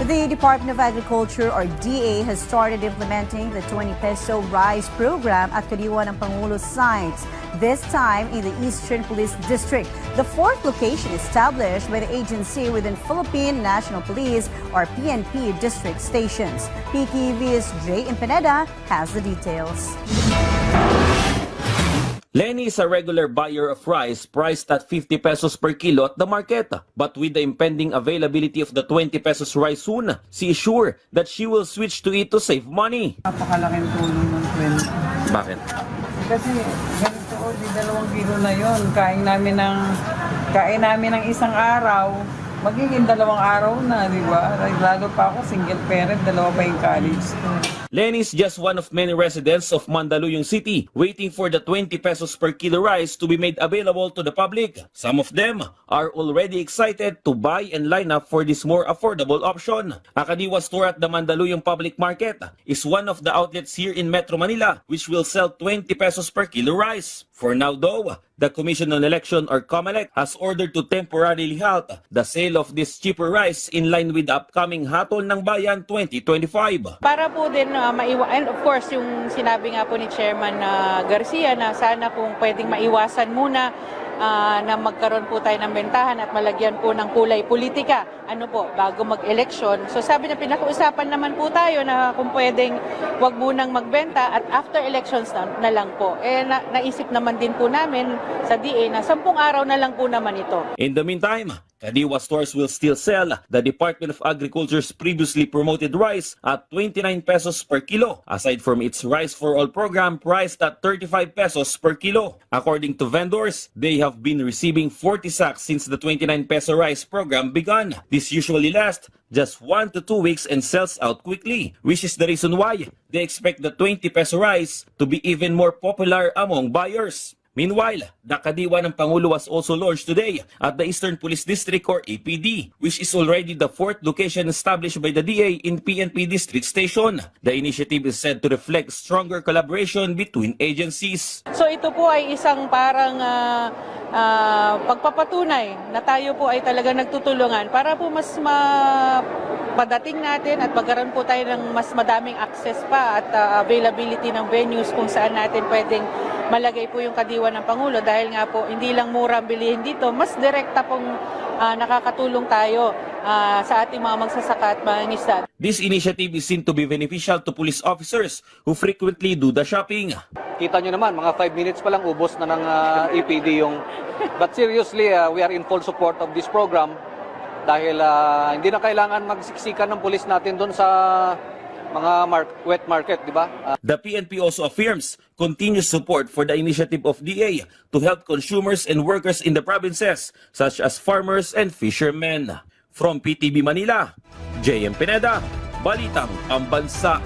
The Department of Agriculture or DA has started implementing the 20 peso rice program at Kadiwa ng Pangulo sites, this time in the Eastern Police District, the fourth location established by the agency within Philippine National Police or PNP district stations. PTV's Jay Impeneda has the details. Lenny is a regular buyer of rice priced at 50 pesos per kilo at the market. But with the impending availability of the 20 pesos rice soon, she is sure that she will switch to it to save money. Napakalaking tulong ng 20. Bakit? Kasi ganito o, di 2 kilo na yon. Kain namin ng isang araw, magiging 2 araw na, di ba? Lalo pa ako, single parent, 2 pa yung college ko. Lenny is just one of many residents of Mandaluyong City waiting for the 20 pesos per kilo rice to be made available to the public. Some of them are already excited to buy and line up for this more affordable option. A Kadiwa store at the Mandaluyong Public Market is one of the outlets here in Metro Manila which will sell 20 pesos per kilo rice. For now though, the Commission on Election or COMELEC has ordered to temporarily halt the sale of this cheaper rice in line with the upcoming Hatol ng Bayan 2025. Para po din and of course yung sinabi nga po ni Chairman Garcia na sana kung pwedeng maiwasan muna na magkaroon po tayo ng bentahan at malagyan po ng kulay politika bago mag-eleksyon. So sabi na pinag-uusapan naman po tayo na kung pwedeng wag munang magbenta at after elections na lang po. Naisip naman din po namin sa DA na 10 araw na lang po naman ito. In the meantime, Kadiwa stores will still sell the Department of Agriculture's previously promoted rice at 29 pesos per kilo, aside from its Rice for All program priced at 35 pesos per kilo. According to vendors, they have been receiving 40 sacks since the 29 peso rice program began. This usually lasts just 1 to 2 weeks and sells out quickly, which is the reason why they expect the 20 peso rice to be even more popular among buyers. Meanwhile, the Kadiwa ng Pangulo was also launched today at the Eastern Police District or APD, which is already the 4th location established by the DA in PNP District Station. The initiative is said to reflect stronger collaboration between agencies. So ito po ay isang parang pagpapatunay na tayo po ay talaga nagtutulungan para po mas padating natin at magkaroon po tayo ng mas madaming access pa at availability ng venues kung saan natin pwedeng malagay po yung Kadiwa ng Pangulo dahil nga po hindi lang mura bilihin dito, mas direkta pong nakakatulong tayo sa ating mga magsasaka at mga ngisda. This initiative is seen to be beneficial to police officers who frequently do the shopping. Kita nyo naman, mga 5 minutes pa lang ubos na ng EPD yung... But seriously, we are in full support of this program dahil hindi na kailangan magsiksikan ng pulis natin doon sa mga wet market, di ba? The PNP also affirms continuous support for the initiative of DA to help consumers and workers in the provinces, such as farmers and fishermen. From PTV Manila, JM Pineda, Balitang Pambansa.